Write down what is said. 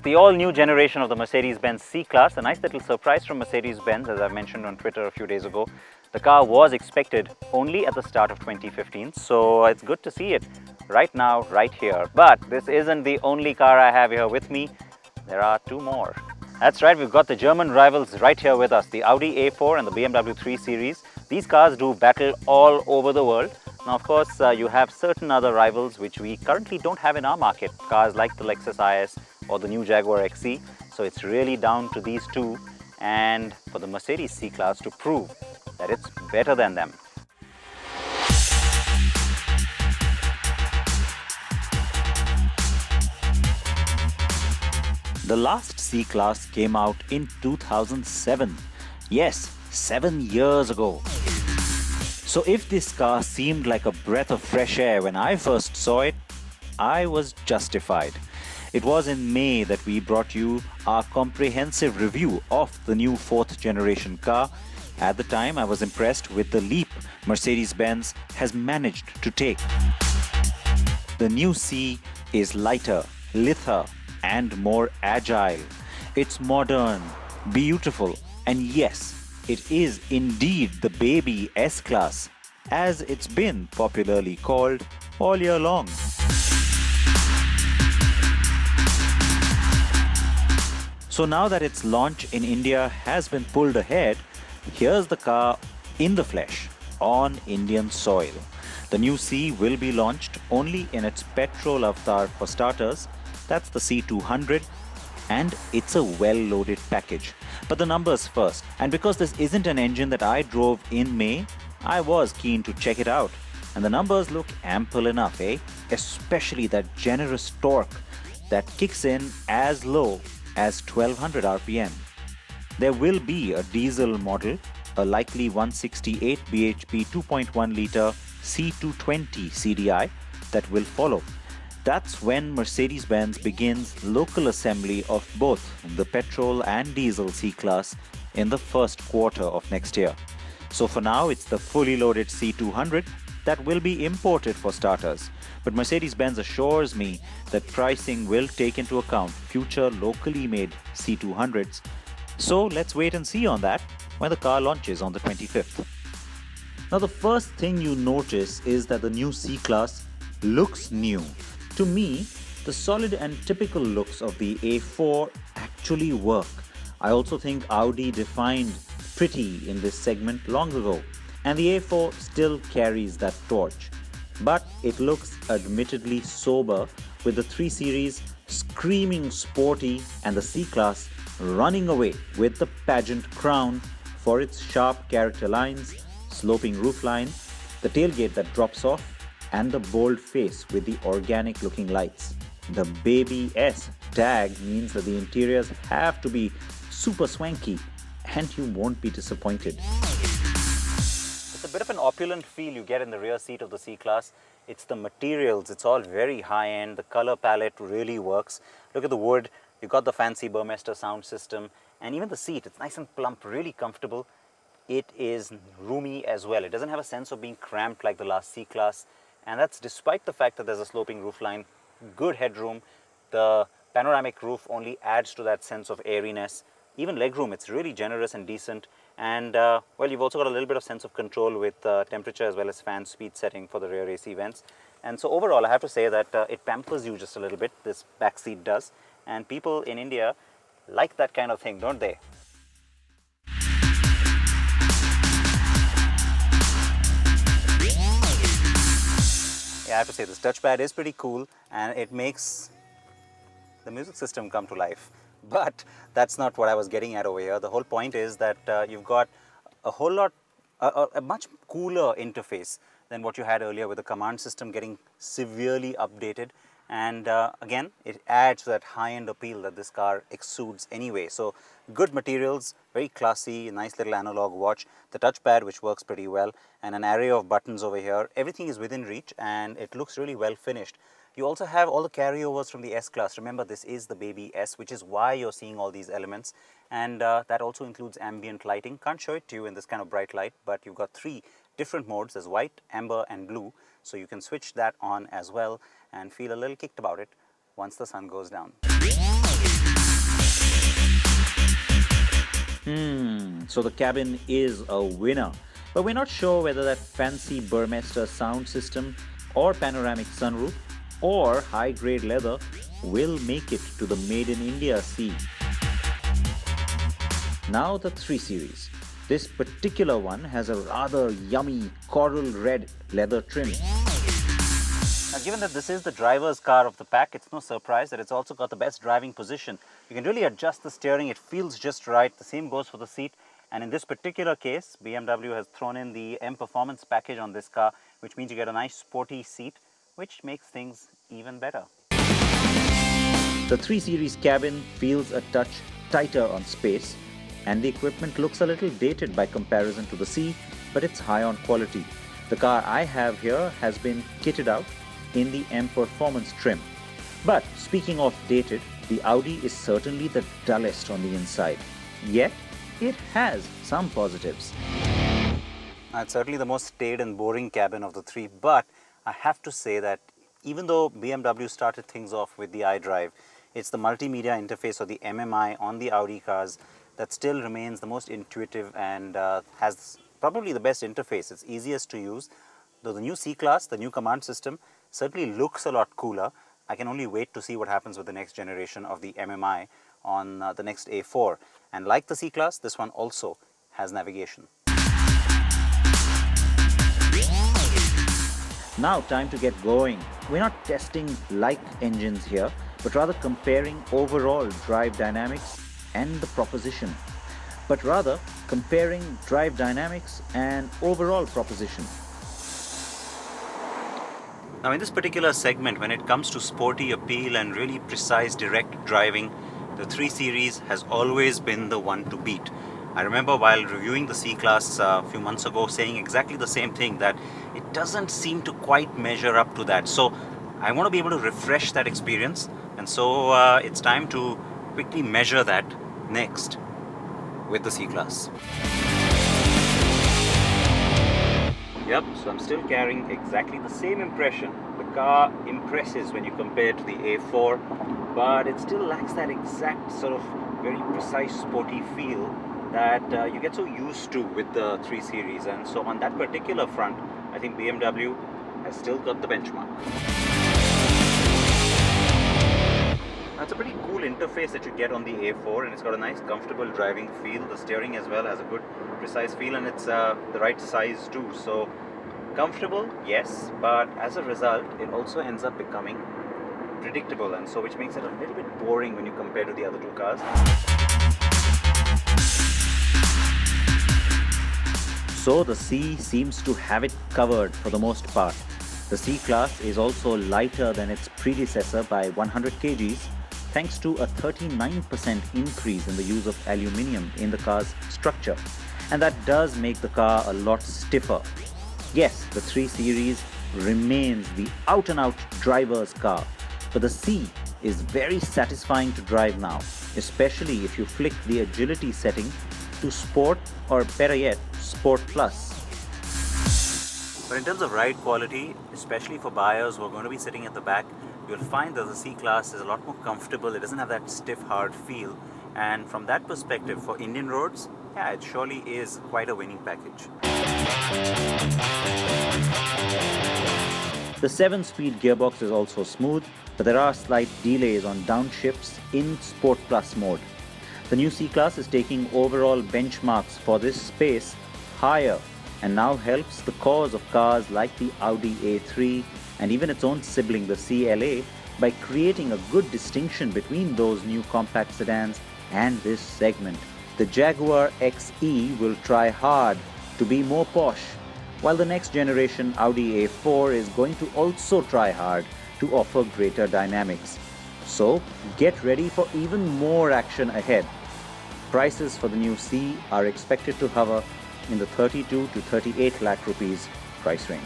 the all-new generation of the Mercedes-Benz C-Class. A nice little surprise from Mercedes-Benz, as I mentioned on Twitter a few days ago. The car was expected only at the start of 2015, so it's good to see it right now, right here. But this isn't the only car I have here with me. There are two more. That's right, we've got the German rivals right here with us, the Audi A4 and the BMW 3 Series. These cars do battle all over the world. Now, of course, you have certain other rivals which we currently don't have in our market, cars like the Lexus IS or the new Jaguar XE. So it's really down to these two and for the Mercedes C-Class to prove that it's better than them. The last C-Class came out in 2007. Yes, 7 years ago. So if this car seemed like a breath of fresh air when I first saw it, I was justified. It was in May that we brought you our comprehensive review of the new 4th generation car. At the time, I was impressed with the leap Mercedes-Benz has managed to take. The new C is lighter, lither, and more agile. It's modern, beautiful, and yes, it is indeed the baby S-Class, as it's been popularly called all year long. So now that its launch in India has been pulled ahead, here's the car in the flesh, on Indian soil. The new C will be launched only in its petrol avatar for starters. That's the C200, and it's a well-loaded package. But the numbers first, and because this isn't an engine that I drove in May, I was keen to check it out. And the numbers look ample enough, eh? Especially that generous torque that kicks in as low as 1200 RPM. There will be a diesel model, a likely 168 bhp 2.1 litre C220 CDI that will follow. That's when Mercedes-Benz begins local assembly of both the petrol and diesel C-Class in the first quarter of next year. So for now, it's the fully loaded C200 that will be imported for starters. But Mercedes-Benz assures me that pricing will take into account future locally made C200s. So let's wait and see on that when the car launches on the 25th. Now, the first thing you notice is that the new C-Class looks new. To me, the solid and typical looks of the A4 actually work. I also think Audi defined pretty in this segment long ago, and the A4 still carries that torch. But it looks admittedly sober, with the 3 Series screaming sporty and the C-Class running away with the pageant crown for its sharp character lines, sloping roofline, the tailgate that drops off, and the bold face with the organic looking lights. The Baby S tag means that the interiors have to be super swanky, and you won't be disappointed. It's a bit of an opulent feel you get in the rear seat of the C-Class. It's the materials, it's all very high-end, the color palette really works. Look at the wood, you've got the fancy Burmester sound system, and even the seat, it's nice and plump, really comfortable. It is roomy as well. It doesn't have a sense of being cramped like the last C-Class. And that's despite the fact that there's a sloping roofline, good headroom. The panoramic roof only adds to that sense of airiness. Even legroom, it's really generous and decent. And well, you've also got a little bit of sense of control with temperature as well as fan speed setting for the rear AC vents. And so overall, I have to say that it pampers you just a little bit, this back seat does. And people in India like that kind of thing, don't they? Yeah, I have to say this touchpad is pretty cool and it makes the music system come to life. But that's not what I was getting at over here. The whole point is that you've got a much cooler interface than what you had earlier, with the command system getting severely updated. And again, it adds to that high-end appeal that this car exudes anyway. So good materials, very classy, nice little analog watch, the touchpad which works pretty well, and an array of buttons over here. Everything is within reach and it looks really well finished. You also have all the carryovers from the S-Class. Remember, this is the baby S, which is why you're seeing all these elements. And that also includes ambient lighting. Can't show it to you in this kind of bright light, but you've got 3 different modes. There's white, amber and blue. So you can switch that on as well and feel a little kicked about it once the sun goes down. So the cabin is a winner. But we're not sure whether that fancy Burmester sound system or panoramic sunroof or high-grade leather will make it to the Made in India C. Now the 3 Series. This particular one has a rather yummy coral red leather trim. Now, given that this is the driver's car of the pack, it's no surprise that it's also got the best driving position. You can really adjust the steering, it feels just right. The same goes for the seat. And in this particular case, BMW has thrown in the M Performance package on this car, which means you get a nice sporty seat, which makes things even better. The 3 Series cabin feels a touch tighter on space, and the equipment looks a little dated by comparison to the C, but it's high on quality. The car I have here has been kitted out in the M Performance trim. But speaking of dated, the Audi is certainly the dullest on the inside. Yet, it has some positives. It's certainly the most staid and boring cabin of the three, but I have to say that even though BMW started things off with the iDrive, it's the multimedia interface or the MMI on the Audi cars that still remains the most intuitive and has probably the best interface. It's easiest to use. Though the new C-Class, the new command system, certainly looks a lot cooler. I can only wait to see what happens with the next generation of the MMI on the next A4. And like the C-Class, this one also has navigation. Now time to get going. We're not testing like engines here, but rather comparing overall drive dynamics and the proposition. But rather comparing drive dynamics and overall proposition. Now in this particular segment, when it comes to sporty appeal and really precise direct driving, the 3 Series has always been the one to beat. I remember while reviewing the C-Class a few months ago saying exactly the same thing, that it doesn't seem to quite measure up to that. So I want to be able to refresh that experience, and so it's time to quickly measure that next with the C-Class. Yep, so I'm still carrying exactly the same impression. The car impresses when you compare it to the A4, but it still lacks that exact sort of very precise sporty feel that you get so used to with the 3 Series. And so on that particular front, I think BMW has still got the benchmark. That's a pretty cool interface that you get on the A4, and it's got a nice comfortable driving feel. The steering as well has a good precise feel, and it's the right size too. So comfortable, yes, but as a result it also ends up becoming predictable, and so which makes it a little bit boring when you compare to the other two cars. So the C seems to have it covered for the most part. The C-Class is also lighter than its predecessor by 100 kgs, thanks to a 39% increase in the use of aluminium in the car's structure. And that does make the car a lot stiffer. Yes, the 3 Series remains the out-and-out driver's car, but the C is very satisfying to drive now, especially if you flick the agility setting to Sport, or better yet, Sport Plus. But in terms of ride quality, especially for buyers who are going to be sitting at the back, you'll find that the C-Class is a lot more comfortable. It doesn't have that stiff, hard feel. And from that perspective, for Indian roads, yeah, it surely is quite a winning package. The 7-speed gearbox is also smooth, but there are slight delays on downshifts in Sport Plus mode. The new C-Class is taking overall benchmarks for this space higher, and now helps the cause of cars like the Audi A3 and even its own sibling, the CLA, by creating a good distinction between those new compact sedans and this segment. The Jaguar XE will try hard to be more posh, while the next generation Audi A4 is going to also try hard to offer greater dynamics. So get ready for even more action ahead. Prices for the new C are expected to hover in the 32 to 38 lakh rupees price range.